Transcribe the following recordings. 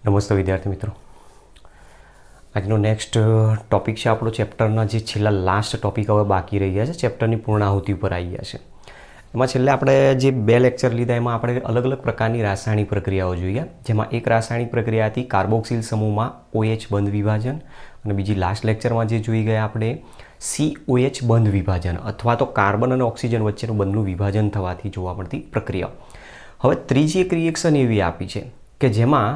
નમસ્તે વિદ્યાર્થી મિત્રો, આજનો નેક્સ્ટ ટોપિક છે આપણો ચેપ્ટરના જે છેલ્લા લાસ્ટ ટોપિક હવે બાકી રહી ગયા છે, ચેપ્ટરની પૂર્ણાહુતિ ઉપર આવી ગયા છે. એમાં છેલ્લે આપણે જે 2 લેક્ચર લીધા એમાં આપણે અલગ અલગ પ્રકારની રાસાયણિક પ્રક્રિયાઓ જોઈએ, જેમાં એક રાસાયણિક પ્રક્રિયા હતી કાર્બોક્સિલ સમૂહમાં OH બંધ વિભાજન, અને બીજી લાસ્ટ લેક્ચરમાં જે જોઈ ગયા આપણે COH બંધ વિભાજન અથવા તો કાર્બન અને ઓક્સિજન વચ્ચેનું બંધનું વિભાજન થવાથી જોવા મળતી પ્રક્રિયાઓ. હવે ત્રીજી એક રિએક્શન એવી આપી છે કે જેમાં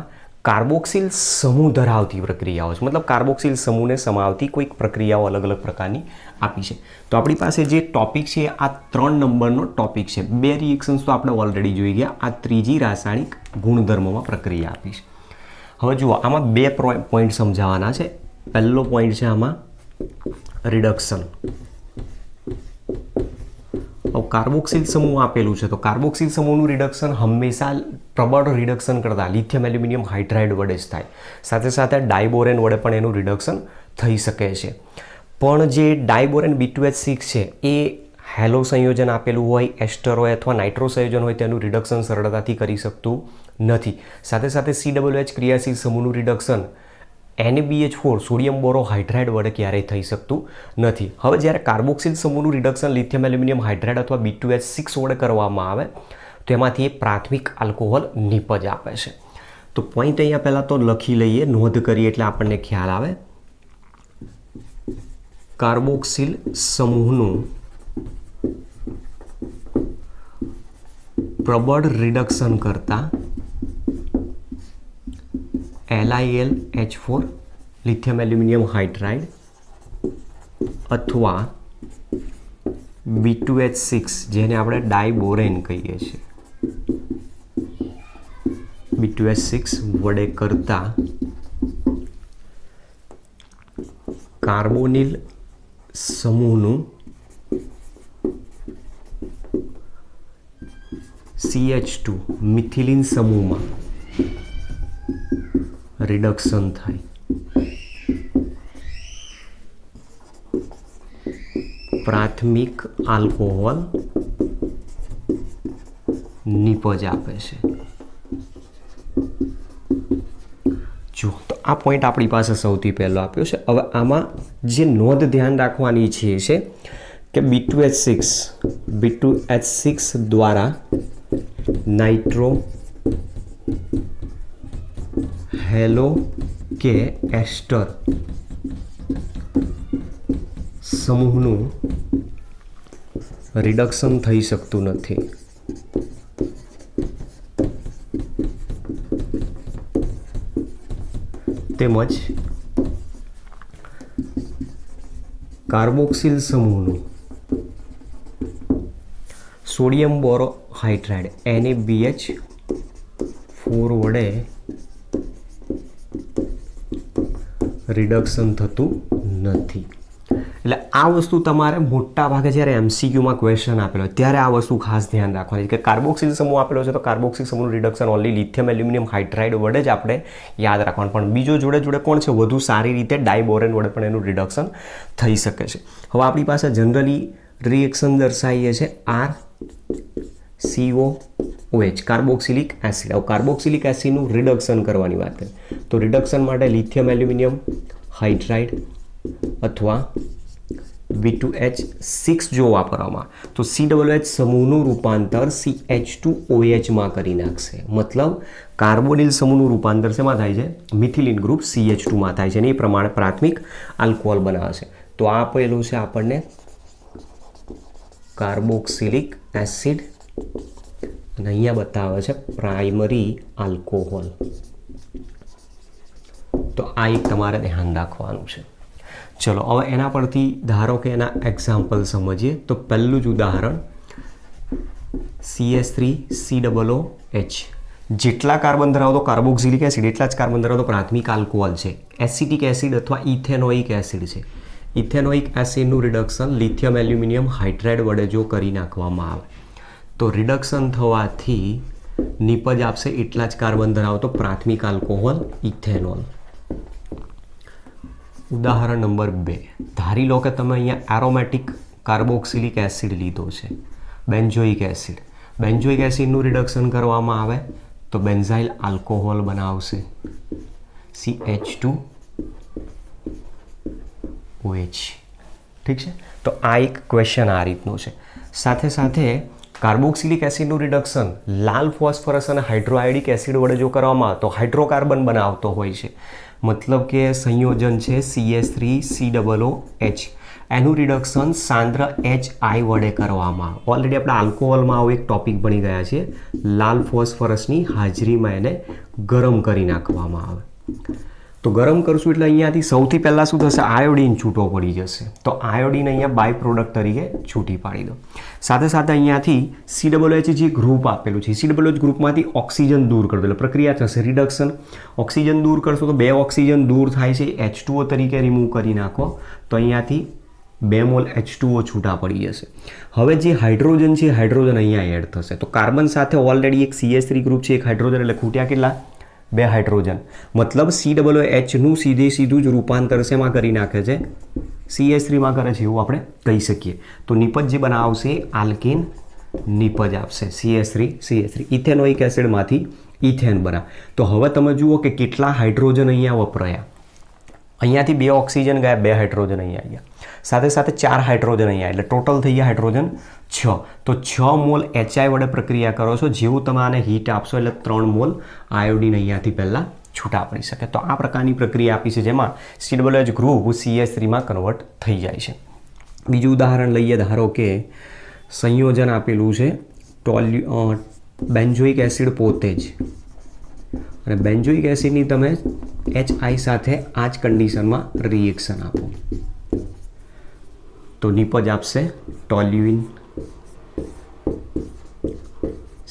કાર્બોક્સિલ સમૂહ ધરાવતી પ્રક્રિયાઓ છે, મતલબ કાર્બોક્સિલ સમૂહને સમાવતી કોઈક પ્રક્રિયાઓ અલગ અલગ પ્રકારની આપી છે. તો આપણી પાસે જે ટોપિક છે આ 3 નંબરનો ટોપિક છે. 2 રિએક્શન્સ તો આપણે ઓલરેડી જોઈ ગયા, આ ત્રીજી રાસાયણિક ગુણધર્મોમાં પ્રક્રિયા આપી છે. હવે જુઓ, આમાં 2 પોઈન્ટ સમજાવવાના છે. પહેલો પોઈન્ટ છે આમાં રિડક્શન. કાર્બોક્સિલ સમૂહ આપેલું છે તો કાર્બોક્સિલ સમૂહનું રિડક્શન હંમેશા પ્રબળ રિડક્શન કરતાં લિથિયમ એલ્યુમિનિયમ હાઇડ્રાઇડ વડે જ થાય. સાથે સાથે ડાયબોરેન વડે પણ એનું રિડક્શન થઈ શકે છે. પણ જે ડાયબોરેન B2H6 છે એ હેલો સંયોજન આપેલું હોય, એસ્ટર હોય અથવા નાઇટ્રો સંયોજન હોય તેનું રિડક્શન સરળતાથી કરી શકતું નથી. સાથે સાથે COH ક્રિયાશીલ સમૂહનું રિડક્શન NaBH4 સોડિયમ બોરોહાઇડ્રાઇડ વડે ક્યારેય થઈ શકતું નથી. હવે જ્યારે કાર્બોક્સિલ સમૂહનું રિડક્શન લિથિયમ એલ્યુમિનિયમ હાઇડ્રાઇડ અથવા B2H6 વડે કરવામાં આવે તો એમાંથી પ્રાથમિક આલ્કોહોલ નિપજ આપે છે. તો પોઈન્ટ અહીંયા પહેલાં તો લખી લઈએ, નોંધ કરીએ એટલે આપણને ખ્યાલ આવે. કાર્બોક્સિલ સમૂહનું પ્રબળ રિડક્શન કરતા LiLH4 લિથિયમ એલ્યુમિનિયમ હાઇડ્રાઇડ અથવા B2H6 જેને આપણે ડાયબોરેન કહીએ છીએ, B2H6 વડે કરતા કાર્બોનિલ સમૂહનું CH2 મિથિલિન સમૂહમાં રિડક્શન થાય. પ્રાથમિક આલ્કોહોલ નિપજ આપે છે. જો તો આ પોઈન્ટ આપણી પાસે સૌથી પહેલો આપ્યો છે. હવે આમાં જે નોંધ ધ્યાન રાખવાની છે કે B2H6 દ્વારા નાઇટ્રો હેલો કે એસ્ટર સમૂહનું રિડક્શન થઈ શકતું નથી. તેમજ કાર્બોક્સિલ સમૂહનું સોડિયમ બોરોહાઇડ્રાઇડ NaBH4 વડે રિડક્શન થતું નથી. એટલે આ વસ્તુ તમારે મોટા ભાગે જ્યારે MCQમાં ક્વેશ્ચન આપેલો ત્યારે આ વસ્તુ ખાસ ધ્યાન રાખવાની છે કે કાર્બોક્સિલ સમૂહ આપેલો છે તો કાર્બોક્સિલ સમૂહનું reduction only lithium aluminium hydride વડે જ આપણે યાદ રાખવાનું. પણ બીજો જોડે કોણ છે, વધુ સારી રીતે ડાયબોરેન વડે પણ એનું રિડક્શન થઈ શકે છે. હવે આપણી પાસે જનરલી રિએક્શન દર્શાવીએ છે RCOOH કાર્બોક્સિલિક એસિડ. હવે કાર્બોક્સિલિક એસિડનું રિડક્શન કરવાની વાત કરીએ તો રિડક્શન માટે લિથિયમ એલ્યુમિનિયમ હાઇડ્રાઇડ અથવા B2H6 જો વાપરવામાં તો COH સમૂહનું રૂપાંતર CH2OH માં કરી નાખશે. મતલબ કાર્બોનિલ સમૂહનું રૂપાંતર શેમાં થાય છે, મિથિલિન ગ્રુપ CH2 માં થાય છે અને એ પ્રમાણે પ્રાથમિક આલ્કોહોલ બનાવશે. તો આ આપેલું છે આપણને કાર્બોક્સિલિક એસિડ અને અહીંયા બતાવે છે પ્રાઇમરી આલ્કોહોલ. તો આ એક તમારે ધ્યાન રાખવાનું છે. ચલો હવે એના પરથી ધારો કે એના એક્ઝામ્પલ સમજીએ. તો પહેલું જ ઉદાહરણ CH3COOH. જેટલા કાર્બન ધરાવતો કાર્બોક્સિલિક એસિડ એટલા જ કાર્બન ધરાવતો પ્રાથમિક આલ્કોહોલ છે. એસિટિક એસિડ અથવા ઇથેનોઇક એસિડ છે. ઇથેનોઇક એસિડનું રિડક્શન લિથિયમ એલ્યુમિનિયમ હાઇડ્રાઇડ વડે જો કરી નાખવામાં આવે તો રિડક્શન થવાથી નિપજ આપશે એટલા જ કાર્બન ધરાવતો પ્રાથમિક આલ્કોહોલ ઇથેનોલ. ઉદાહરણ નંબર 2, ધારી લો કે તમે અહીંયા એરોમેટિક કાર્બોક્સિલિક એસિડ લીધો છે, બેન્ઝોઇક એસિડ. બેન્ઝોઇક એસિડનું રિડક્શન કરવામાં આવે તો બેન્ઝાઇલ આલ્કોહોલ બનાવશે CH2OH. ઠીક છે, તો આ એક ક્વેશ્ચન આ રીતનો છે. સાથે સાથે કાર્બોક્સિલિક એસિડનું રિડક્શન લાલ ફોસ્ફરસ અને હાઇડ્રોઆયોડિક એસિડ વડે જો કરવામાં આવે તો હાઇડ્રોકાર્બન બનાવતો હોય છે. મતલબ કે સંયોજન છે CH3COOH, એનું રિડક્શન સાંદ્ર HI વડે કરવામાં આવે. ઓલરેડી આપણે આલ્કોહોલમાં આવો એક ટોપિક ભણી ગયા છીએ. લાલ ફોસ્ફરસની હાજરીમાં એને ગરમ કરી નાખવામાં આવે. તો ગરમ કરશું એટલે અહીંયાથી સૌથી પહેલાં શું થશે, આયોડિન છૂટો પડી જશે. તો આયોડિન અહીંયા બાય પ્રોડક્ટ તરીકે છૂટી પાડી દો. સાથે સાથે અહીંયાથી COOH જે ગ્રુપ આપેલું છે, COOH ગ્રુપમાંથી ઓક્સિજન દૂર કરી દો એટલે પ્રક્રિયા થશે રિડક્શન. ઓક્સિજન દૂર કરશો તો 2 ઓક્સિજન દૂર થાય છે, H2O તરીકે રિમૂવ કરી નાખો તો અહીંયાથી 2 મોલ H2O છૂટા પડી જશે. હવે જે હાઇડ્રોજન છે હાઇડ્રોજન અહીંયા એડ થશે. તો કાર્બન સાથે ઓલરેડી એક CH3 ગ્રુપ છે, એક હાઇડ્રોજન, એટલે ખૂટ્યા કેટલા, 2 હાઇડ્રોજન. મતલબ COOHનું સીધું જ રૂપાંતર શેમાં કરી નાખે છે, CH3માં કરે છે એવું આપણે કહી શકીએ. તો નિપજ જે બનાવશે આલ્કેન નિપજ આપશે CH3. ઇથેનોઇક એસિડમાંથી ઇથેન બનાવ. તો હવે તમે જુઓ કે કેટલા હાઇડ્રોજન અહીંયા વપરાયા. અહીંયાથી 2 ઓક્સિજન ગયા, 2 હાઇડ્રોજન અહીંયા આવ્યા. સાથે સાથે 4 હાઇડ્રોજન અહીંયા, એટલે ટોટલ થઈ ગયા હાઇડ્રોજન 6. તો 6 મોલ HI વડે પ્રક્રિયા કરો છો. જેવું તમે આને હીટ આપશો એટલે 3 મોલ આયોડિન અહીંયાથી પહેલાં છૂટા પડી શકે. તો આ પ્રકારની પ્રક્રિયા આપી છે જેમાં COOH ગ્રુપ CH3માં કન્વર્ટ થઈ જાય છે. બીજું ઉદાહરણ લઈએ. ધારો કે સંયોજન આપેલું છે બેન્ઝોઇક એસિડ પોતે જ, અને બેન્ઝોઇક એસિડની તમે HI સાથે આ જ કન્ડિશનમાં રિએક્શન આપો તો નિપજ આપશે ટોલ્યુઇન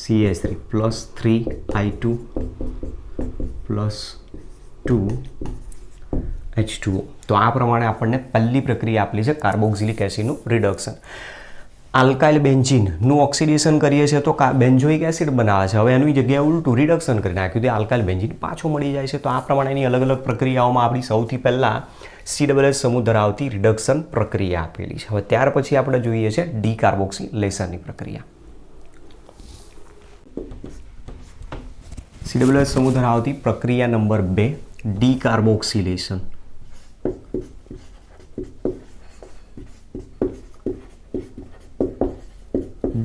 CH3 +3I2 +2 H2O. તો આ પ્રમાણે આપણને પહેલી પ્રક્રિયા આપેલી છે કાર્બોક્સિલિક એસિડનું રિડક્શન. આલ્કાઇલ બેન્ઝીનનું ઓક્સિડેશન કરીએ છીએ તો બેન્ઝોઇક એસિડ બનાવે છે. હવે એની જગ્યાએ ઉલટું રિડક્શન કરી નાખ્યું તો આલ્કાઇલ બેન્ઝીન પાછો મળી જાય છે. તો આ પ્રમાણેની અલગ અલગ પ્રક્રિયાઓમાં આપણી સૌથી પહેલાં COOH સમૂહ ધરાવતી રિડક્શન પ્રક્રિયા આપેલી છે. હવે ત્યાર પછી આપણે જોઈએ છે ડીકાર્બોક્સિલેશનની પ્રક્રિયા. COOH સમૂહ ધરાવતી પ્રક્રિયા નંબર 2 ડીકાર્બોક્સિલેશન.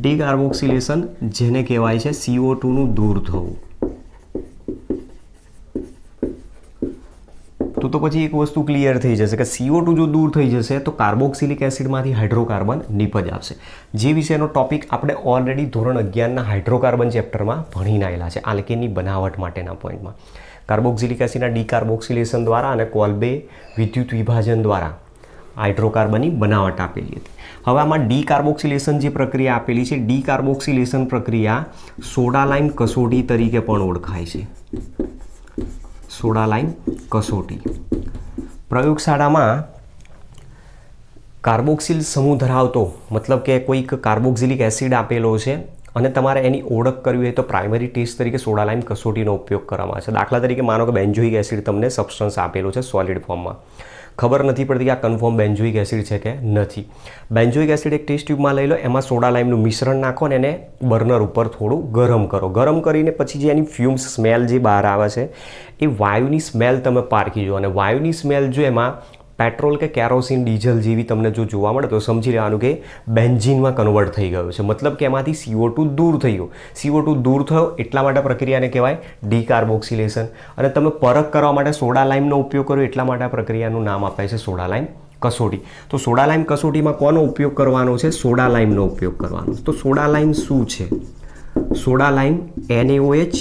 ડીકાર્બોક્સિલેશન જેને કહેવાય છે CO2નું દૂર થવું. તો પછી એક વસ્તુ ક્લિયર થઈ જશે કે CO2 જો દૂર થઈ જશે તો કાર્બોક્સિલિક એસિડમાંથી હાઇડ્રોકાર્બન નિપજ આપશે. જે વિષયનો ટોપિક આપણે ઓલરેડી ધોરણ 11ના હાઇડ્રોકાર્બન ચેપ્ટરમાં ભણીને આવેલા છે આલ્કેનની બનાવટ માટેના પોઈન્ટમાં. કાર્બોક્સિલિક એસિડના ડીકાર્બોક્સિલેશન દ્વારા અને કોલ્બે વિદ્યુત વિભાજન દ્વારા હાઇડ્રોકાર્બનની બનાવટ આપેલી હતી. હવે આમાં ડીકાર્બોક્સિલેશન જે પ્રક્રિયા આપેલી છે, ડીકાર્બોક્સિલેશન પ્રક્રિયા સોડા લાઇમ કસોટી તરીકે પણ ઓળખાય છે. સોડા લાઇમ કસોટી પ્રયોગશાળામાં કાર્બોક્સિલ સમૂહ ધરાવતો મતલબ કે કોઈક કાર્બોક્સિલિક એસિડ આપેલો છે અને તમારે એની ઓળખ કરવી હોય તો પ્રાઇમરી ટેસ્ટ તરીકે સોડા લાઇમ કસોટીનો ઉપયોગ કરવામાં આવે છે. દાખલા તરીકે માનો કે બેન્ઝોઇક એસિડ તમને સબસ્ટન્સ આપેલો છે સોલિડ ફોર્મમાં, ખબર નથી પડતી કે આ કન્ફર્મ બેન્ઝોઇક એસિડ છે કે નથી. બેન્ઝોઇક એસિડ એક ટેસ્ટ ટ્યુબમાં લઈ લો, એમાં સોડા લાઇમનું મિશ્રણ નાખો અને એને બર્નર ઉપર થોડું ગરમ કરો. ગરમ કરીને પછી જે એની ફ્યુમ્સ સ્મેલ જે બહાર આવે છે એ વાયુની સ્મેલ તમે પારખી જુઓ. અને વાયુની સ્મેલ જો એમાં પેટ્રોલ કે કેરોસીન ડીઝલ જેવી તમને જો જોવા મળે તો સમજી લેવાનું કે બેન્ઝીનમાં કન્વર્ટ થઈ ગયું છે. મતલબ કે એમાંથી CO2 દૂર થઈ ગયો. CO2 દૂર થયો એટલા માટે પ્રક્રિયાને કહેવાય ડીકાર્બોક્સિલેશન. અને તમે પરખ કરવા માટે સોડા લાઇમનો ઉપયોગ કર્યો એટલા માટે આ પ્રક્રિયાનું નામ આપાય છે સોડા લાઇમ કસોટી. તો સોડા લાઇમ કસોટીમાં કોનો ઉપયોગ કરવાનો છે? સોડા લાઇમનો ઉપયોગ કરવાનો. તો સોડા લાઇમ શું છે? સોડા લાઇમ NaOH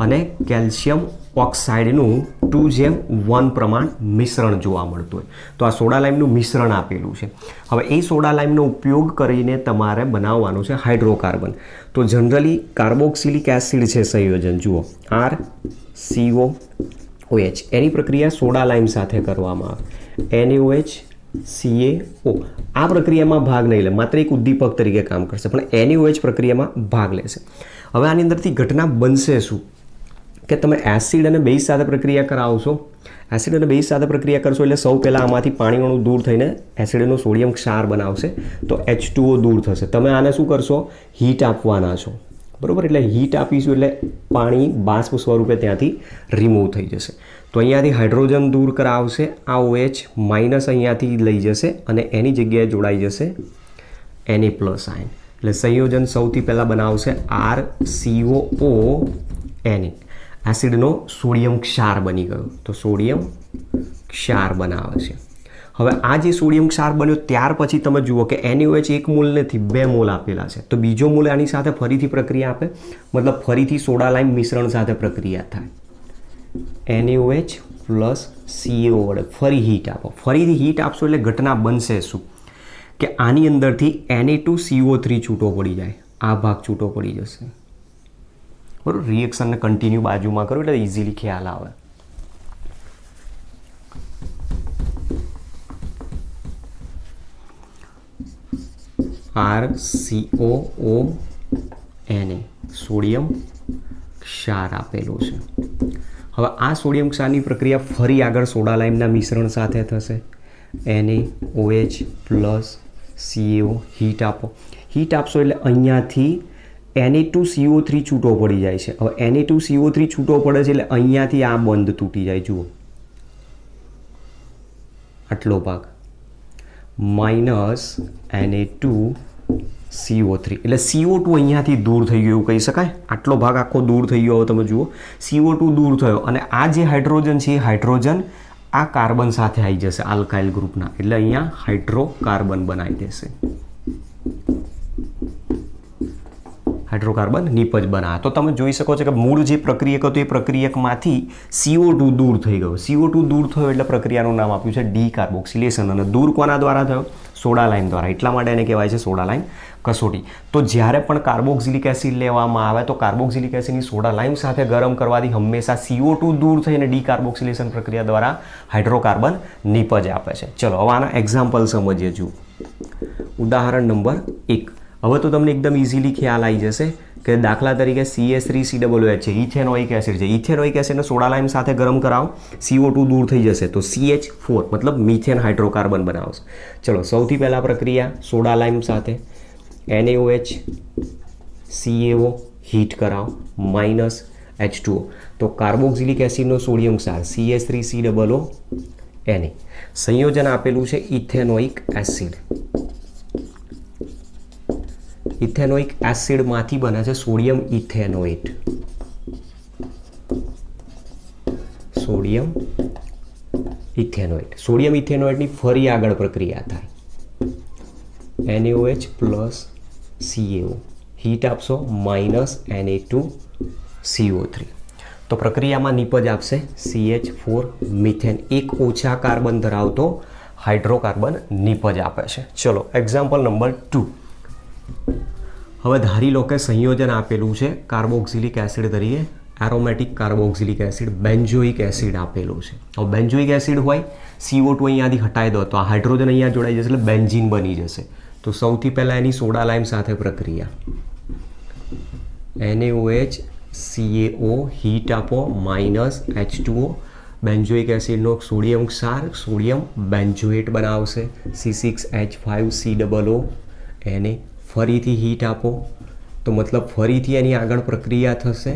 અને કેલ્શિયમ ઓક્સાઇડનું 2:1 પ્રમાણ મિશ્રણ જોવા મળતું હોય. તો આ સોડા લાઇમનું મિશ્રણ આપેલું છે. હવે એ સોડા લાઇમનો ઉપયોગ કરીને તમારે બનાવવાનું છે હાઇડ્રોકાર્બન. તો જનરલી કાર્બોક્સિલિક એસિડ છે સંયોજન, જુઓ RCOOH, એની પ્રક્રિયા સોડા લાઇમ સાથે કરવામાં આવે. NaOH CaO આ પ્રક્રિયામાં ભાગ નહીં લે, માત્ર એક ઉદ્દીપક તરીકે કામ કરશે, પણ NaOH પ્રક્રિયામાં ભાગ લેશે. હવે આની અંદરથી ઘટના બનશે શું કે તમે એસિડ અને બેઝ સાથે પ્રક્રિયા કરાવશો. એસિડ અને બેઝ સાથે પ્રક્રિયા કરશો એટલે સૌ પહેલાં આમાંથી પાણીનું દૂર થઈને એસિડનો સોડિયમ ક્ષાર બનાવશે તો H2O દૂર થશે. તમે આને શું કરશો? હીટ આપવાના છો. તો બરાબર. એટલે હીટ આપીશું એટલે પાણી બાષ્પ સ્વરૂપે ત્યાંથી રિમૂવ થઈ જશે. તો અહીંયાથી હાઇડ્રોજન દૂર કરાવશે, આ OH માઇનસ અહીંયાથી લઈ જશે અને એની જગ્યાએ જોડાઈ જશે Na પ્લસ આયન. એટલે સંયોજન સૌથી પહેલાં બનાવશે RCOO Na. એસિડનો સોડિયમ ક્ષાર બની ગયો, તો સોડિયમ ક્ષાર બનાવે છે. હવે આ જે સોડિયમ ક્ષાર બન્યો ત્યાર પછી તમે જુઓ કે NaOH 1 મોલ નથી 2 મોલ આપેલા છે, તો બીજો મોલ આની સાથે ફરીથી પ્રક્રિયા આપે, મતલબ ફરીથી સોડા લાઇમ મિશ્રણ સાથે પ્રક્રિયા થાય. NaOH પ્લસ CaO વડે ફરી હીટ આપો. ફરીથી હીટ આપશો એટલે ઘટના બનશે શું કે આની અંદરથી Na2CO3 છૂટો પડી જાય, આ ભાગ છૂટો પડી જશે. બરાબર. રિએક્શનને કન્ટિન્યુ બાજુમાં કરો એટલે ઇઝીલી ખ્યાલ આવે. RCOO Na સોડિયમ ક્ષાર આપેલો છે. હવે આ સોડિયમ ક્ષારની પ્રક્રિયા ફરી આગળ સોડા લાઇમના મિશ્રણ સાથે થશે. NaOH પ્લસ CaO હીટ આપો. હીટ આપશો એટલે અહીંયાથી Na2CO3 છૂટો પડી જાય છે. હવે Na2CO3 છૂટો પડે છે એટલે અહીંયાથી આ બંધ તૂટી જાય. જુઓ આટલો ભાગ માઇનસ Na2CO3 એટલે CO2 અહીંયાથી દૂર થઈ ગયું એવું કહી શકાય. આટલો ભાગ આખો દૂર થઈ ગયો. હવે તમે જુઓ CO2 દૂર થયો અને આ જે હાઇડ્રોજન છે એ હાઇડ્રોજન આ કાર્બન સાથે આવી જશે આલ્કાઇલ ગ્રુપના, એટલે અહીંયા હાઇડ્રોકાર્બન બનાવી દેશે. હાઇડ્રોકાર્બન નિપજ બનાવે. તો તમે જોઈ શકો છો કે મૂળ જે પ્રક્રિયક હતું એ પ્રક્રિયકમાંથી CO2 દૂર થઈ ગયો. CO2 દૂર થયો એટલે પ્રક્રિયાનું નામ આપ્યું છે ડીકાર્બોક્સિલેશન. અને દૂર કોના દ્વારા થયો? સોડા લાઇમ દ્વારા. એટલા માટે એને કહેવાય છે સોડા લાઇમ કસોટી. તો જ્યારે પણ કાર્બોક્સિલિક એસિડ લેવામાં આવે તો કાર્બોક્સિલિક એસિડની સોડા લાઇમ સાથે ગરમ કરવાથી હંમેશા CO2 દૂર થઈને ડીકાર્બોક્સિલેશન પ્રક્રિયા દ્વારા હાઇડ્રોકાર્બન નિપજ આપે છે. ચલો હવે આના એક્ઝામ્પલ સમજીએ. જુઓ ઉદાહરણ નંબર 1. હવે તો તમને એકદમ ઇઝીલી ખ્યાલ આવી જશે કે દાખલા તરીકે CH3COOH છે, ઇથેનોઇક એસિડ છે. ઇથેનોઇક એસિડને સોડા લાઇમ સાથે ગરમ કરાવો, CO2 દૂર થઈ જશે તો CH4 મતલબ મિથેન હાઇડ્રોકાર્બન બનાવશે. ચલો સૌથી પહેલાં પ્રક્રિયા સોડા લાઇમ સાથે NaOH CaO હીટ કરાવો માઇનસ H2O, તો કાર્બોક્સિલિક એસિડનો સોડિયમ ક્ષાર CH3COO Na. સંયોજન આપેલું છે ઇથેનોઇક એસિડ. ઇથેનોઇક એસિડમાંથી બને છે sodium ethanoate. Sodium ethanoate. Sodium ઇથેનોએટની ફરી આગળ પ્રક્રિયા થાય. NaOH પ્લસ CaO હીટ આપશો માઇનસ Na2CO3, તો પ્રક્રિયામાં નિપજ આપશે CH4 મિથેન. એક ઓછા કાર્બન ધરાવતો હાઇડ્રોકાર્બન નિપજ આપે છે. ચલો એક્ઝામ્પલ નંબર 2. હવે ધારી લો કે સંયોજન આપેલું છે કાર્બોક્સિલિક એસિડ તરીકે aromatic carboxylic acid benzoic acid આપેલું છે. હવે બેન્ઝોઇક એસિડ હોય, CO2 અહીંયાથી હટાવી દો તો આ હાઇડ્રોજન અહીંયા જોડાઈ જશે એટલે બેન્ઝીન બની જશે. તો સૌથી પહેલાં એની સોડા લાઇમ સાથે પ્રક્રિયા NaOH CaO હીટ આપો માઇનસ H2O. બેન્ઝોઇક એસિડનો સોડિયમ ક્ષાર સોડિયમ બેન્ઝોએટ બનાવશે C6H5COO Na. ફરીથી હીટ આપો તો મતલબ ફરીથી એની આગળ પ્રક્રિયા થશે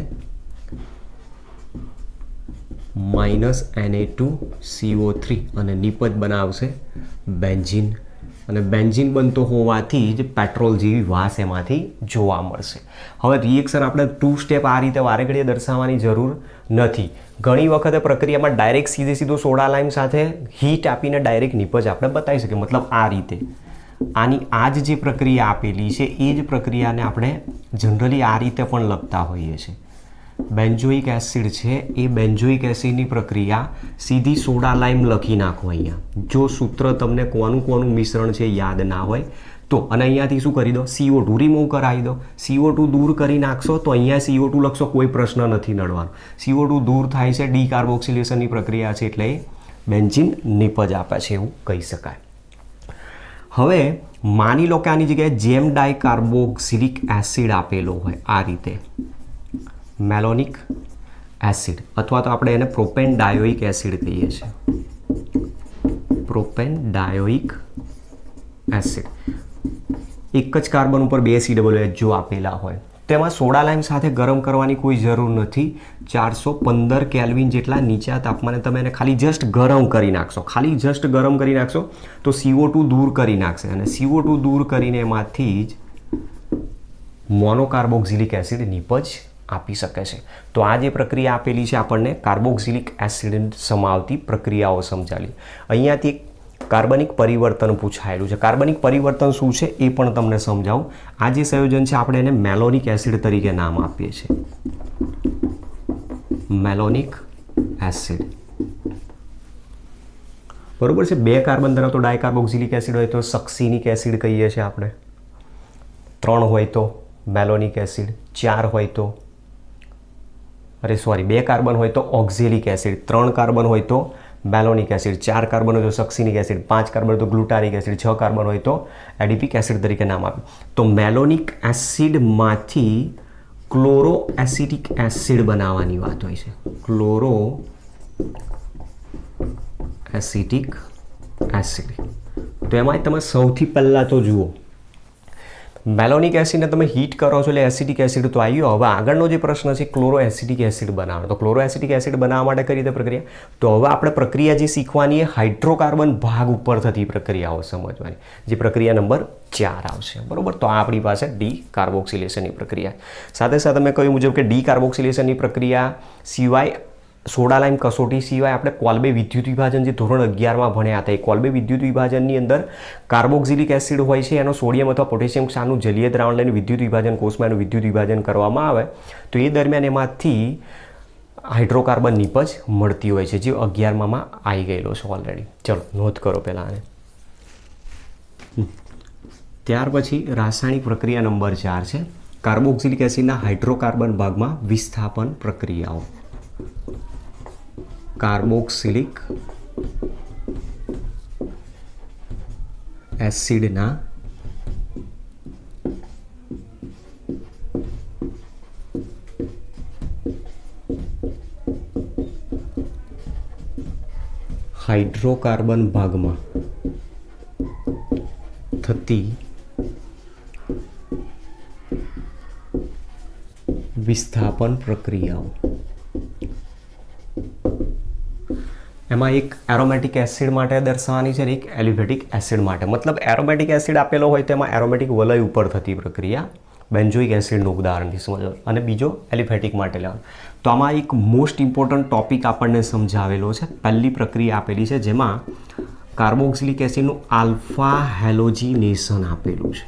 માઇનસ Na2CO3 અને નિપજ બનાવશે બેન્ઝીન. અને બેન્ઝીન બનતો હોવાથી જ પેટ્રોલ જેવી વાસ એમાંથી જોવા મળશે. હવે રિએક્શન આપણે 2 સ્ટેપ આ રીતે વારે ઘડીએ દર્શાવવાની જરૂર નથી. ઘણી વખતે પ્રક્રિયામાં ડાયરેક્ટ સીધો સોડા લાઇમ સાથે હીટ આપીને ડાયરેક્ટ નિપજ આપણે બતાવી શકીએ. મતલબ આ રીતે આની આ જે પ્રક્રિયા આપેલી છે એ જ પ્રક્રિયાને આપણે જનરલી આ રીતે પણ લખતા હોઈએ છીએ. બેન્ઝોઇક એસિડ છે એ બેન્ઝોઇક એસિડની પ્રક્રિયા સીધી સોડા લાઇમ લખી નાખો અહીંયા. જો સૂત્ર તમને કોનું મિશ્રણ છે યાદ ના હોય તો, અને અહીંયાથી શું કરી દો CO2 રિમૂવ કરાવી દો. CO2 દૂર કરી નાખશો તો અહીંયા CO2 લખશો, કોઈ પ્રશ્ન નથી નડવાનો. CO2 દૂર થાય છે, ડીકાર્બોક્સિલેશનની પ્રક્રિયા છે એટલે બેન્ઝીન નિપજ આપે છે એવું કહી શકાય. હવે માની લો કે આની જગ્યાએ જેમ ડાયકાર્બોક્સિલિક એસિડ આપેલો હોય આ રીતે મેલોનિક એસિડ, અથવા તો આપણે એને પ્રોપેન ડાયોઇક એસિડ કહીએ છીએ. પ્રોપેન ડાયોઇક એસિડ એક જ કાર્બન ઉપર 2 COOH જો આપેલા હોય તો એમાં સોડા લાઈમ સાથે ગરમ કરવાની કોઈ જરૂર નથી. 415 કેલ્વિન જેટલા નીચા તાપમાને તમે એને ખાલી જસ્ટ ગરમ કરી નાખશો, ખાલી જસ્ટ ગરમ કરી નાખશો તો CO2 દૂર કરી નાખશે, અને CO2 દૂર કરીને એમાંથી જ મોનોકાર્બોક્સિલિક એસિડ નીપજ આપી શકે છે. તો આ જે પ્રક્રિયા આપેલી છે આપણને કાર્બોક્સિલિક એસિડ સમાવતી પ્રક્રિયાઓ સમજાવી. અહીંયાથી કાર્બનિક પરિવર્તન પૂછાયેલું છે. કાર્બનિક પરિવર્તન શું છે એ પણ તમને સમજાવું. આ જે સંયોજન છે આપણે એને મેલોનિક એસિડ તરીકે નામ આપીએ છીએ. મેલોનિક એસિડ, બરોબર છે. 2 કાર્બન ધરાવતો ડાયકાર્બોક્સિલિક એસિડ હોય તો સક્સિનિક એસિડ કહીએ છીએ આપણે. 3 હોય તો મેલોનિક એસિડ, 4 હોય તો 2 કાર્બન હોય તો ઓક્ઝેલિક એસિડ, 3 કાર્બન હોય તો મેલોનિક એસિડ, 4 કાર્બન હોય તો સક્સિનિક એસિડ, 5 કાર્બન હોય તો ગ્લુટારિક એસિડ, 6 કાર્બન હોય તો એડિપિક એસિડ તરીકે નામ આપ્યું. તો મેલોનિક એસિડમાંથી ક્લોરો એસિટિક એસિડ બનાવવાની વાત હોય છે. Chloro acetic acid. તો એમાં તમે સૌથી પહેલાં તો જુઓ, મેલોનિક એસિડને તમે હીટ કરો છો એટલે એસિટિક એસિડ તો આવ્યો. હવે આગળનો જે પ્રશ્ન છે ક્લોરો એસિટિક એસિડ બનાવવાનો. તો ક્લોરો એસિટિક એસિડ બનાવવા માટે કઈ રીતે પ્રક્રિયા? તો હવે આપણે પ્રક્રિયા જે શીખવાની એ હાઇડ્રોકાર્બન ભાગ ઉપર થતી પ્રક્રિયાઓ સમજવાની, જે પ્રક્રિયા નંબર 4 આવશે, બરોબર. તો આ આપણી પાસે ડી કાર્બોક્સિલેશનની પ્રક્રિયા. સાથે સાથે મેં કહ્યું મુજબ કે ડી કાર્બોક્સિલેશનની પ્રક્રિયા સિવાય સોડા લાઈમ કસોટી સિવાય આપણે કોલ્બે વિદ્યુત વિભાજન જે ધોરણ 11માં ભણ્યા હતા, એ કોલ્બે વિદ્યુત વિભાજનની અંદર કાર્બોક્સિલિક એસિડ હોય છે, એનો સોડિયમ અથવા પોટેશિયમ ક્ષારનું જલીય દ્રાવણ લઈને વિદ્યુત વિભાજન કોષમાં એનું વિદ્યુત વિભાજન કરવામાં આવે તો એ દરમિયાન એમાંથી હાઇડ્રોકાર્બન નીપજ મળતી હોય છે, જે 11માં આવી ગયેલો છે ઓલરેડી. ચલો નોંધ કરો પહેલાં આને. ત્યાર પછી રાસાયણિક પ્રક્રિયા નંબર 4 છે કાર્બોક્સિલિક એસિડના હાઇડ્રોકાર્બન ભાગમાં વિસ્થાપન પ્રક્રિયાઓ. કાર્બોક્સિલિક એસિડના હાઇડ્રોકાર્બન ભાગમાં થતી વિસ્થાપન પ્રક્રિયાઓ. એમાં એક એરોમેટિક એસિડ માટે દર્શાવવાની છે અને એક એલિફેટિક એસિડ માટે. મતલબ એરોમેટિક એસિડ આપેલો હોય તો એમાં એરોમેટિક વલય ઉપર થતી પ્રક્રિયા, બેન્ઝોઇક એસિડનું ઉદાહરણથી સમજો, અને બીજો એલિફેટિક માટે લેવાનું. તો આમાં એક મોસ્ટ ઇમ્પોર્ટન્ટ ટોપિક આપણને સમજાવેલો છે. પહેલી પ્રક્રિયા આપેલી છે જેમાં કાર્બોક્સિલિક એસિડનું આલ્ફા હેલોજિનેશન આપેલું છે.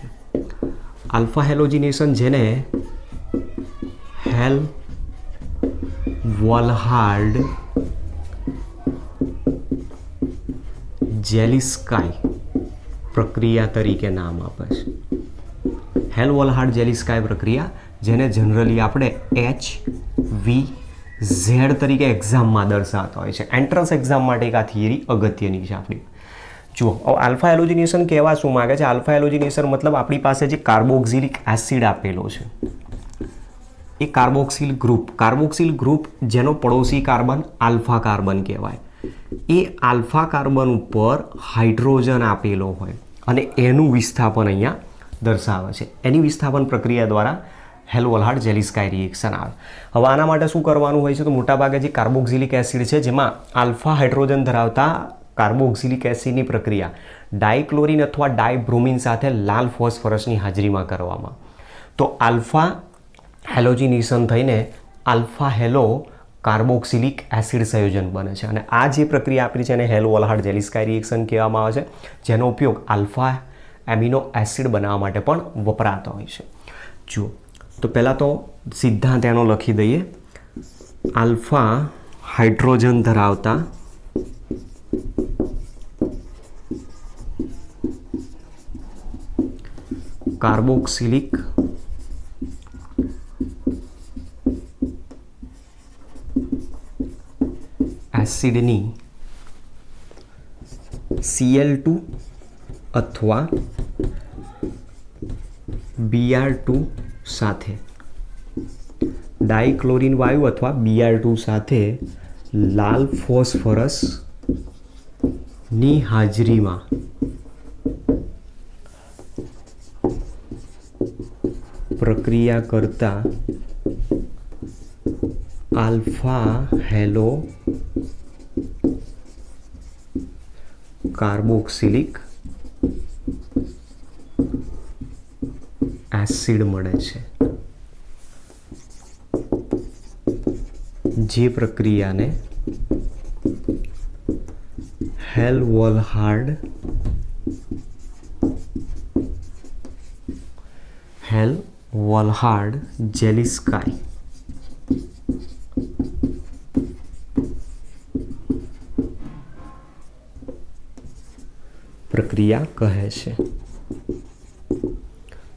આલ્ફા હેલોજિનેશન જેને હેલ વોલહાર્ડ જેલિસ્કાય પ્રક્રિયા તરીકે નામ આપે છે. હેલ વોલહાર્ડ જેલિસ્કાય પ્રક્રિયા, જેને જનરલી આપણે HVZ તરીકે એક્ઝામમાં દર્શાવતા હોય છે. એન્ટ્રન્સ એક્ઝામ માટે એક આ થિયરી અગત્યની છે આપણી. જુઓ, આલ્ફા હેલોજિનેશન કહેવા શું માગે છે? આલ્ફા હેલોજિનેશન મતલબ આપણી પાસે જે કાર્બોક્સિલિક એસિડ આપેલો છે એ કાર્બોક્સિલ ગ્રુપ જેનો પડોશી કાર્બન આલ્ફા કાર્બન કહેવાય, એ આલ્ફા કાર્બન ઉપર હાઇડ્રોજન આપેલો હોય અને એનું વિસ્થાપન અહીંયા દર્શાવે છે. એની વિસ્થાપન પ્રક્રિયા દ્વારા હેલ વોલહાર્ડ જેલિસ્કાય રિએક્શન આવે. હવે આના માટે શું કરવાનું હોય છે? તો મોટાભાગે જે કાર્બોક્સિલિક એસિડ છે જેમાં આલ્ફા હાઇડ્રોજન ધરાવતા કાર્બોક્સિલિક એસિડની પ્રક્રિયા ડાયક્લોરિન અથવા ડાયબ્રોમિન સાથે લાલ ફોસ્ફરસની હાજરીમાં કરવામાં. તો આલ્ફા હેલોજિનેશન થઈને આલ્ફા હેલો કાર્બોક્સિલિક એસિડ સંયોજન બને છે, અને આ જે પ્રક્રિયા આપણી છે એને હેલ વોલહાર્ડ જેલિસ્કાય રિએક્શન કહેવામાં આવે છે, જેનો ઉપયોગ આલ્ફા એમિનો એસિડ બનાવવા માટે પણ વપરાતો હોય છે. જુઓ, તો પહેલાં તો સિદ્ધાંત એનો લખી દઈએ. આલ્ફા હાઇડ્રોજન ધરાવતા કાર્બોક્સિલિક એસિડની Cl2 અથવા Br2 સાથે ડાયક્લોરિન વાયુ અથવા Br2 સાથે લાલ ફોસ્ફરસની હાજરીમાં પ્રક્રિયા કરતા આલ્ફા હેલો કાર્બોક્સિલિક એસિડ મળે છે, જે પ્રક્રિયાને હેલ-વોલહાર્ડ જેલિસ્કાઈ પ્રક્રિયા કહે છે.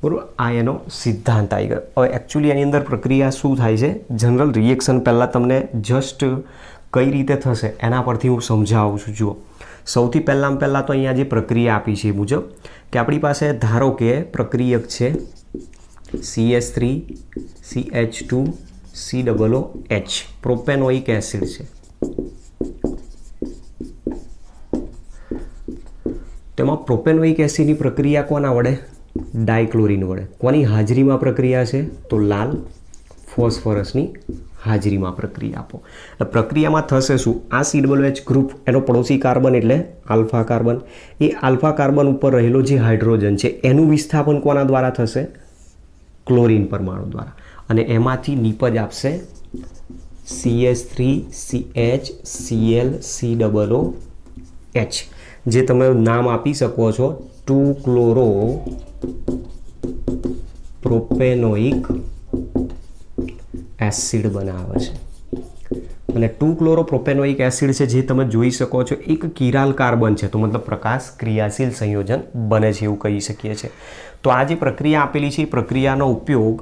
બરાબર, આ એનો સિદ્ધાંત આવી ગયો. હવે એકચ્યુઅલી એની અંદર પ્રક્રિયા શું થાય છે, જનરલ રિએક્શન પહેલાં તમને જસ્ટ કઈ રીતે થશે એના પરથી હું સમજાવું છું. જુઓ, સૌથી પહેલાં તો અહીંયા જે પ્રક્રિયા આપી છે એ મુજબ કે આપણી પાસે ધારો કે પ્રક્રિયક છે CH3CH2COOH પ્રોપેનોઇક એસિડ છે. તેમાં પ્રોપેનોઇક એસિડની પ્રક્રિયા કોના વડે? ડાયક્લોરિન વડે. કોની હાજરીમાં પ્રક્રિયા છે? તો લાલ ફોસ્ફરસની હાજરીમાં પ્રક્રિયા આપો. એટલે પ્રક્રિયામાં થશે શું? આ COOH ગ્રુપ એનો પડોશી કાર્બન એટલે આલ્ફા કાર્બન, એ આલ્ફા કાર્બન ઉપર રહેલો જે હાઇડ્રોજન છે એનું વિસ્થાપન કોના દ્વારા થશે? ક્લોરીન પરમાણુ દ્વારા. અને એમાંથી નીપજ આપશે CH3CHClCOOH, જે તમે નામ આપી શકો છો 2-ક્લોરો પ્રોપેનોઇક એસિડ બનાવે છે. અને 2-ક્લોરો પ્રોપેનોઇક એસિડ છે જે તમે જોઈ શકો છો એક કિરાલ કાર્બન છે, તો મતલબ પ્રકાશ ક્રિયાશીલ સંયોજન બને છે એવું કહી શકીએ છીએ. તો આ જે પ્રક્રિયા આપેલી છે એ પ્રક્રિયાનો ઉપયોગ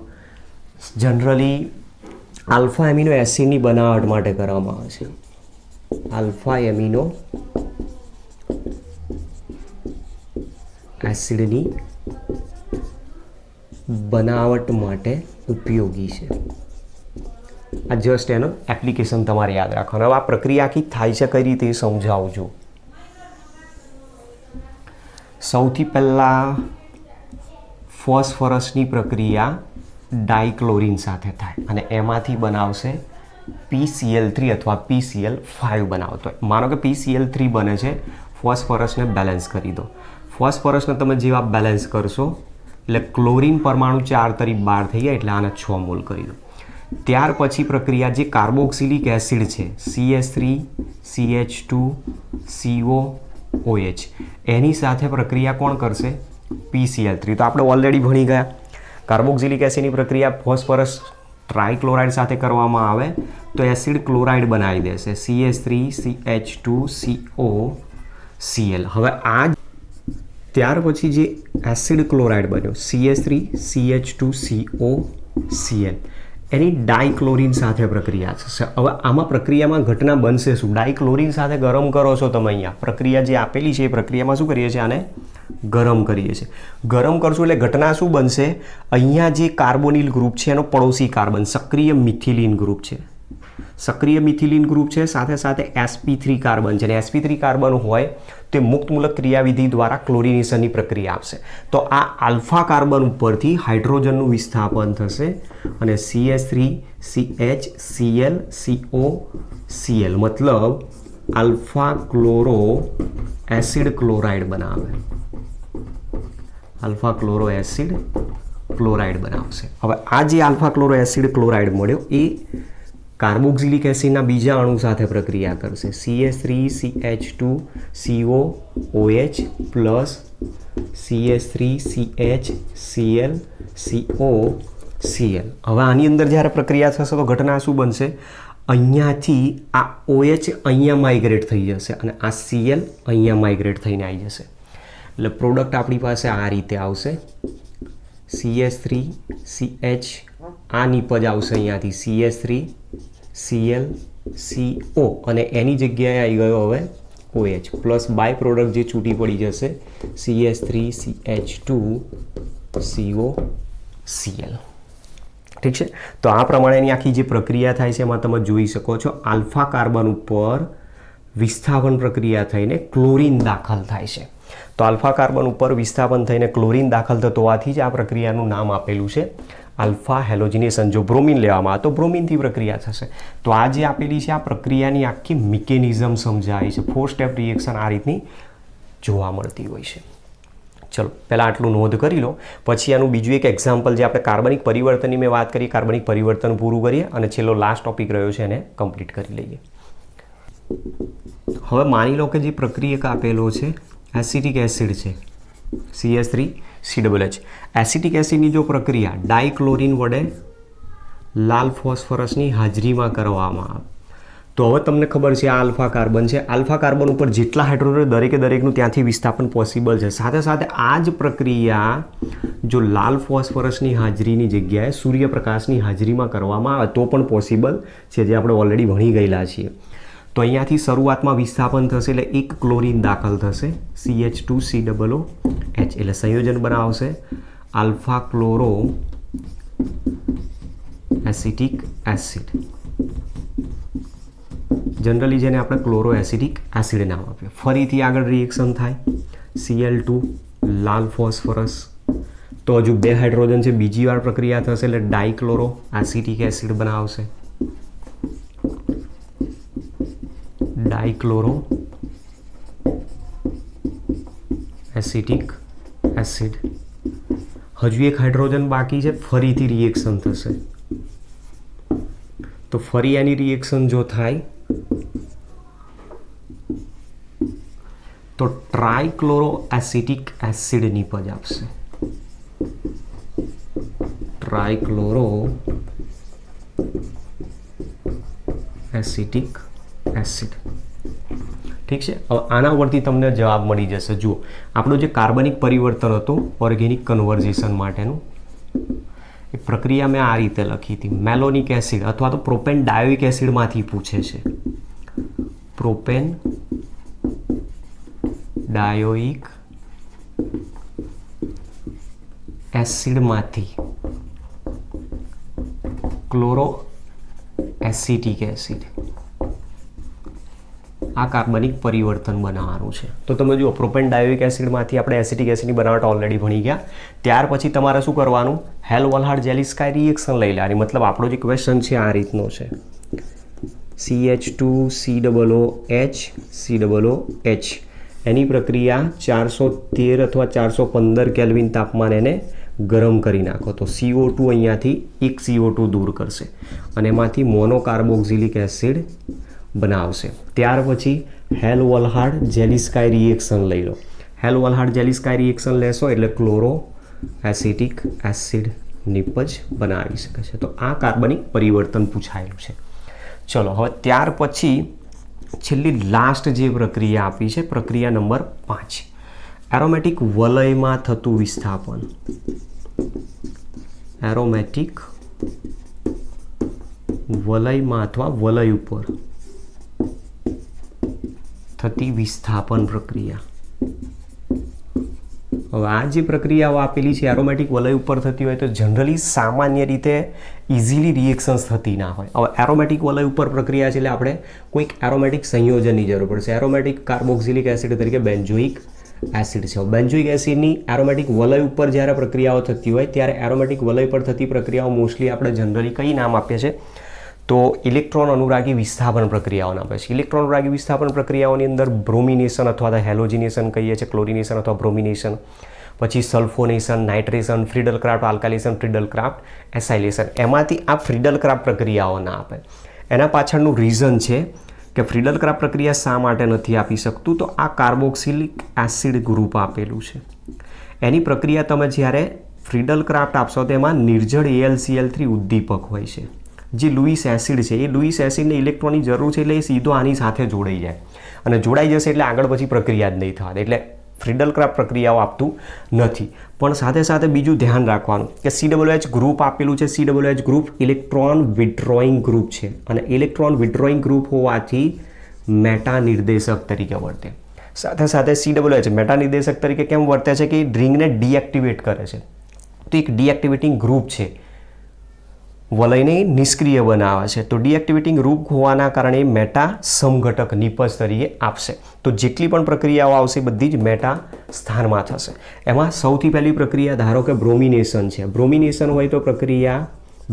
જનરલી આલ્ફા એમિનો એસિડની બનાવટ માટે કરવામાં આવે છે. આલ્ફા એમિનો એસિડની બનાવટ માટે ઉપયોગી છે. આ જસ્ટ એનો એપ્લિકેશન તમારે યાદ રાખવાનું. હવે આ પ્રક્રિયા આખી થાય છે કઈ રીતે એ સમજાવું છું. સૌથી પહેલાં ફોસ્ફરસની પ્રક્રિયા ડાયક્લોરિન સાથે થાય અને એમાંથી બનાવશે PCl3 અથવા PCl5 બનાવતો હોય. માનો કે PCl3 બને છે, ફોસ્ફરસને બેલેન્સ કરી દો. ફોસ્ફરસને તમે જેવા બેલેન્સ કરશો એટલે ક્લોરીન પરમાણુ 4 તરી 12 થઈ ગયા, એટલે આને 6 મોલ કરી દો. ત્યાર પછી પ્રક્રિયા જે કાર્બોક્સિલિક એસિડ છે CH3CH2COOH એની સાથે પ્રક્રિયા કોણ કરશે? PCl3. તો આપણે ઓલરેડી ભણી ગયા કાર્બોક્સિલિક એસિડની પ્રક્રિયા ફોસ્ફરસ ટ્રાઇક્લોરાઇડ સાથે કરવામાં આવે તો એસિડ ક્લોરાઇડ બનાવી દેશે CH3CH2COCl. હવે આ ત્યાર પછી જે એસિડ ક્લોરાઇડ બન્યો CH3CH2COCl એની ડાયક્લોરિન સાથે પ્રક્રિયા થશે. હવે આમાં પ્રક્રિયામાં ઘટના બનશે શું? ડાયક્લોરિન સાથે ગરમ કરો છો તમે. અહીંયા પ્રક્રિયા જે આપેલી છે એ પ્રક્રિયામાં શું કરીએ છીએ? આને ગરમ કરીએ છીએ. ગરમ કરશું એટલે ઘટના શું બનશે? અહીંયા જે કાર્બોનિલ ગ્રુપ છે એનો પડોશી કાર્બન સક્રિય મિથિલિન ગ્રુપ છે. સક્રિય મિથિલિન ગ્રુપ છે, સાથે સાથે sp3 કાર્બન છે. અને sp3 કાર્બન હોય તે મુક્તમૂલક ક્રિયાવિધિ દ્વારા ક્લોરિનેશનની પ્રક્રિયા આપશે. તો આ આલ્ફા કાર્બન ઉપરથી હાઇડ્રોજનનું વિસ્થાપન થશે અને CH3CHClCOCl મતલબ આલ્ફા ક્લોરો એસિડ ક્લોરાઇડ બનાવે. આલ્ફા ક્લોરો એસિડ ક્લોરાઇડ બનાવશે. હવે આ જે આલ્ફા ક્લોરો એસિડ ક્લોરાઇડ મળ્યો એ કાર્બોક્સિલિક એસિડના બીજા અણુ સાથે પ્રક્રિયા કરશે CH3CH2COOH પ્લસ CH3CHClCOCl. હવે આની અંદર જ્યારે પ્રક્રિયા થશે તો ઘટના શું બનશે? અહીંયાથી આ OH અહીંયા માઇગ્રેટ થઈ જશે અને આ Cl અહીંયા માઇગ્રેટ થઈને આવી જશે. એટલે પ્રોડક્ટ આપણી પાસે આ રીતે આવશે CH3CH આ નીપજ આવશે અહીંયાથી CH3ClCO અને એની જગ્યાએ આવી ગયો હવે OH પ્લસ બાય પ્રોડક્ટ જે છૂટી પડી જશે CH3CH2COCl. ઠીક છે. તો આ પ્રમાણેની આખી જે પ્રક્રિયા થાય છે એમાં તમે જોઈ શકો છો આલ્ફા કાર્બન ઉપર વિસ્થાપન પ્રક્રિયા થઈને ક્લોરીન દાખલ થાય છે. તો આલ્ફા કાર્બન ઉપર વિસ્થાપન થઈને ક્લોરીન દાખલ થતો હોવાથી જ આ પ્રક્રિયાનું નામ આપેલું છે આલ્ફા હેલોજિનેશન. જો બ્રોમિન લેવામાં આવે તો બ્રોમિનથી પ્રક્રિયા થશે. તો આ જે આપેલી છે આ પ્રક્રિયાની આખી મિકેનિઝમ સમજાવી છે. 4 સ્ટેપ રિએક્શન આ રીતની જોવા મળતી હોય છે. ચલો પહેલાં આટલું નોંધ કરી લો. પછી આનું બીજું એક એક્ઝામ્પલ જે આપણે કાર્બનિક પરિવર્તનની મેં વાત કરી, કાર્બનિક પરિવર્તન પૂરું કરીએ અને છેલ્લો લાસ્ટ ટોપિક રહ્યો છે એને કમ્પ્લીટ કરી લઈએ. હવે માની લો કે જે પ્રક્રિયક આપેલો છે એસિટિક એસિડ છે CH3CH. એસિટિક એસિડની જો પ્રક્રિયા ડાયક્લોરિન વડે લાલ ફોસ્ફરસની હાજરીમાં કરવામાં આવે તો હવે તમને ખબર છે આ આલ્ફા કાર્બન છે. આલ્ફા કાર્બન ઉપર જેટલા હાઇડ્રોજન દરેકે દરેકનું ત્યાંથી વિસ્થાપન પોસિબલ છે. સાથે સાથે આ જ પ્રક્રિયા જો લાલ ફોસ્ફરસની હાજરીની જગ્યાએ સૂર્યપ્રકાશની હાજરીમાં કરવામાં આવે તો પણ પોસિબલ છે, જે આપણે ઓલરેડી ભણી ગયેલા છીએ. તો અહીંયાથી શરૂઆતમાં વિસ્થાપન થશે એટલે એક ક્લોરીન દાખલ થશે CH2COOH એટલે સંયોજન બનાવશે alpha chloro acetic acid. Generally જેને આપણે ક્લોરો એસિટિક એસિડ નામ આપીએ. ફરીથી આગળ રિએક્શન થાય Cl2 લાલ ફોસ્ફરસ તો હજુ 2 હાઇડ્રોજન છે, બીજી વાર પ્રક્રિયા થશે એટલે ડાયક્લોરો એસિટિક એસિડ બનાવશે ડાયક્લોરો એસિટિક એસિડ. હજુ એક હાઇડ્રોજન બાકી છે, ફરીથી રિએક્શન થશે તો ફરી એની રિએક્શન જો થાય તો ટ્રાયક્લોરો એસિટિક એસિડ નિપજ આપશે. Trichloro acetic acid. ઠીક છે. હવે આના પરથી તમને જવાબ મળી જશે. જુઓ આપણું જે કાર્બનિક પરિવર્તન હતું ઓર્ગેનિક કન્વર્ઝેશન માટેનું એ પ્રક્રિયા મેં આ રીતે લખી હતી. મેલોનિક એસિડ અથવા તો પ્રોપેન ડાયોઇક એસિડમાંથી પૂછે છે. પ્રોપેન ડાયોઇક એસિડમાંથી ક્લોરો એસિટિક એસિડ આ કાર્બનિક પરિવર્તન બનાવવાનું છે. તો તમે જુઓ પ્રોપેન ડાયોઇક એસિડમાંથી આપણે એસિટિક એસિડની બનાવટ ઓલરેડી ભણી ગયા. ત્યાર પછી તમારે શું કરવાનું? હેલ-વોલ્હાર્ડ જેલિસ્કાય રિએક્શન લઈ લેવાની. મતલબ આપણો જે ક્વેશ્ચન છે આ રીતનો છે CH2COOH એની પ્રક્રિયા 413 અથવા 415 કેલ્વિન તાપમાન એને ગરમ કરી નાખો તો CO2 અહીંયાથી એક CO2 દૂર કરશે અને એમાંથી મોનોકાર્બોક્સિલિક એસિડ બનાવશે. ત્યાર પછી હેલ-વોલ્હાર્ડ જેલિસ્કાય રિએક્શન લઈ લો. હેલ-વોલ્હાર્ડ જેલિસ્કાય રિએક્શન લેશો એટલે ક્લોરો એસિટિક એસિડ નિપજ બનાવી શકે છે. તો આ કાર્બનિક પરિવર્તન પૂછાયેલું છે. ચલો હવે ત્યાર પછી છેલ્લી લાસ્ટ જે પ્રક્રિયા આપી છે પ્રક્રિયા નંબર 5 એરોમેટિક વલયમાં થતું વિસ્થાપન. એરોમેટિક વલયમાં અથવા વલય ઉપર થતી વિસ્થાપન પ્રક્રિયા. હવે આ જે પ્રક્રિયાઓ આપેલી છે એરોમેટિક વલય ઉપર થતી હોય તો જનરલી સામાન્ય રીતે ઇઝીલી રિએક્શન્સ થતી ના હોય. હવે એરોમેટિક વલય ઉપર પ્રક્રિયા છે એટલે આપણે કોઈક એરોમેટિક સંયોજનની જરૂર પડશે. એરોમેટિક કાર્બોક્સિલિક એસિડ તરીકે બેન્ઝોઇક એસિડ છે. બેન્ઝોઇક એસિડની એરોમેટિક વલય ઉપર જ્યારે પ્રક્રિયાઓ થતી હોય ત્યારે એરોમેટિક વલય પર થતી પ્રક્રિયાઓ મોસ્ટલી આપણે જનરલી કઈ નામ આપીએ છીએ તો ઇલેક્ટ્રોન અનુરાગી વિસ્થાપન પ્રક્રિયાઓ નામ આપે છે. ઇલેક્ટ્રોન અનુરાગી વિસ્થાપન પ્રક્રિયાઓની અંદર બ્રોમિનેશન અથવા તો હેલોજિનેશન કહીએ છીએ, ક્લોરિનેશન અથવા બ્રોમિનેશન, પછી sulfonation, nitration, Friedel Crafts alkylation, Friedel Crafts acylation. એમાંથી આ ફ્રીડલ ક્રાફ્ટ પ્રક્રિયાઓ ના આપે. એના પાછળનું રીઝન છે કે ફ્રીડલ ક્રાફ્ટ પ્રક્રિયા શા માટે નથી આપી શકતું તો આ કાર્બોક્સિલિક એસિડ ગ્રુપ આપેલું છે. એની પ્રક્રિયા તમે જ્યારે ફ્રીડલ ક્રાફ્ટ આપશો તો એમાં નિર્જળ AlCl3 ઉદ્દીપક હોય છે. જે લુઈસ એસિડ છે એ લુઈસ એસિડને ઇલેક્ટ્રોનની જરૂર છે એટલે એ સીધો આની સાથે જોડાઈ જાય અને જોડાઈ જશે એટલે આગળ પછી પ્રક્રિયા જ નહીં થવા દે. એટલે ફ્રીડલ ક્રાફ્ટ પ્રક્રિયાઓ આપતું નથી. પણ સાથે સાથે બીજું ધ્યાન રાખવાનું કે COOH ગ્રુપ આપેલું છે. COOH group electron withdrawing group છે અને ઇલેક્ટ્રોન વિડ્રોઈંગ ગ્રુપ હોવાથી મેટા નિર્દેશક તરીકે વર્તે. સાથે સાથે COOH મેટા નિર્દેશક તરીકે કેમ વર્તે છે કે એ રિંગને ડીએક્ટિવેટ કરે છે. તો એક ડીએક્ટિવેટિંગ ગ્રુપ છે વલયને નિષ્ક્રિય બનાવે છે. તો ડીએક્ટિવેટિંગ રૂપ હોવાના કારણે મેટા સમઘટક નિપજ તરીકે આપશે. તો જેટલી પણ પ્રક્રિયાઓ આવશે બધી જ મેટા સ્થાનમાં થશે. એમાં સૌથી પહેલી પ્રક્રિયા ધારો કે બ્રોમિનેશન છે. બ્રોમિનેશન હોય તો પ્રક્રિયા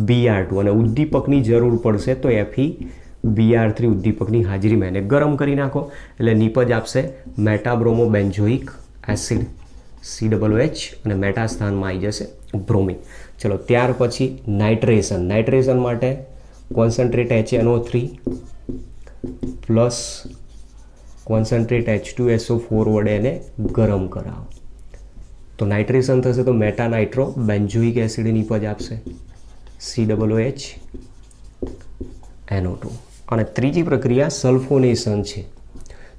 BR2 અને ઉદ્દીપકની જરૂર પડશે તો FeBr3 ઉદ્દીપકની હાજરીમાં એને ગરમ કરી નાખો એટલે નિપજ આપશે મેટાબ્રોમોબેન્ઝોઇક એસિડ COOH અને મેટા સ્થાનમાં આવી જશે બ્રોમિન. ચલો ત્યાર પછી નાઇટ્રેશન. નાઇટ્રેશન માટે concentrate HNO3 plus concentrate H2SO4 વડે એને ગરમ કરાવો તો નાઇટ્રેશન થશે તો મેટા નાઇટ્રો બેન્ઝોઇક એસિડ નિપજ આપશે COOH NO2. અને ત્રીજી પ્રક્રિયા સલ્ફોનેશન છે.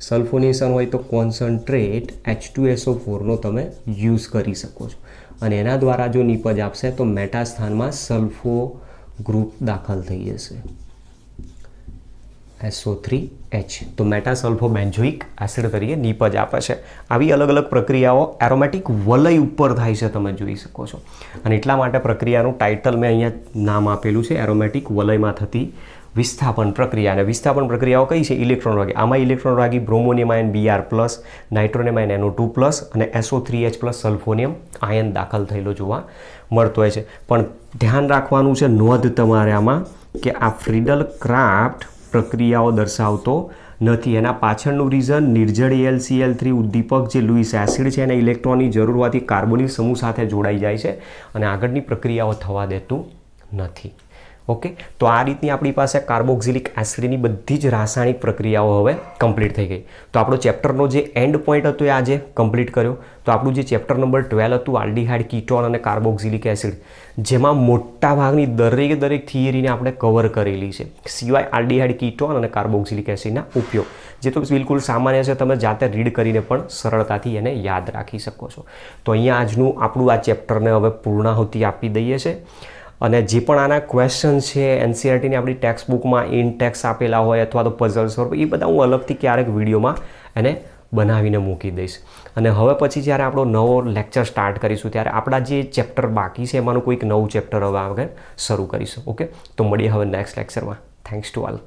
સલ્ફોનેશન હોય તો કોન્સન્ટ્રેટ H2SO4નો તમે યુઝ કરી શકો છો અને એના દ્વારા જો નિપજ આપશે તો મેટા સ્થાનમાં સલ્ફો ગ્રુપ દાખલ થઈ જશે SO3H. તો મેટા સલ્ફો બેન્ઝોઇક એસિડ તરીકે નિપજ આપે છે. આવી અલગ અલગ પ્રક્રિયાઓ એરોમેટિક વલય ઉપર થાય છે તમે જોઈ શકો છો અને એટલા માટે પ્રક્રિયાનું ટાઇટલ મેં અહીંયા નામ આપેલું છે એરોમેટિક વલયમાં થતી વિસ્થાપન પ્રક્રિયા. અને વિસ્થાપન પ્રક્રિયાઓ કઈ છે? ઇલેક્ટ્રોન રાગી. આમાં ઇલેક્ટ્રોન રાગી બ્રોમોનિયમ આયન Br+, નાઇટ્રોનિયમ આયન NO2+ અને SO3H+ સલ્ફોનિયમ આયન દાખલ થયેલો જોવા મળતો હોય છે. પણ ધ્યાન રાખવાનું છે, નોંધ તમારે આમાં કે આ ફ્રીડલ ક્રાફ્ટ પ્રક્રિયાઓ દર્શાવતો નથી. એના પાછળનું રીઝન નિર્જળ AlCl3 ઉદ્દીપક જે લુઇસ એસિડ છે એને ઇલેક્ટ્રોનની જરૂર હોવાથી કાર્બોનિલ સમૂહ સાથે જોડાઈ જાય છે અને આગળની પ્રક્રિયાઓ થવા દેતું નથી. ઓકે, તો આ રીતની આપણી પાસે કાર્બોક્સિલિક એસિડની બધી જ રાસાયણિક પ્રક્રિયાઓ હવે કમ્પ્લીટ થઈ ગઈ. તો આપણો ચેપ્ટરનો જે એન્ડ પોઈન્ટ હતો એ આજે કમ્પ્લીટ કર્યો. તો આપણું જે ચેપ્ટર નંબર 12 હતું આલ્ડીહાઇડ, કીટોન અને કાર્બોક્સિલિક એસિડ, જેમાં મોટા ભાગની દરેક થિયરીને આપણે કવર કરેલી છે સિવાય આલ્ડીહાઇડ, કીટોન અને કાર્બોક્સિલિક એસિડના ઉપયોગ, જે તો બિલકુલ સામાન્ય છે, તમે જાતે રીડ કરીને પણ સરળતાથી એને યાદ રાખી શકો છો. તો અહીંયા આજનું આપણું આ ચેપ્ટરને હવે પૂર્ણાહુતિ આપી દઈએ છીએ. અને જે પણ આના ક્વેશ્ચન છે NCERTની આપણી ટેક્સ્ટ બુકમાં ઇન ટેક્સ આપેલા હોય અથવા તો પઝલ સોલ્વ, એ બધા હું અલગથી ક્યારેક વિડીયોમાં એને બનાવીને મૂકી દઈશ. અને હવે પછી જ્યારે આપણો નવો લેક્ચર સ્ટાર્ટ કરીશું ત્યારે આપણા જે ચેપ્ટર બાકી છે એમાંનું કોઈક નવું ચેપ્ટર હવે આગળ શરૂ કરીશું. ઓકે, તો મળીએ હવે નેક્સ્ટ લેક્ચરમાં. Thanks to all.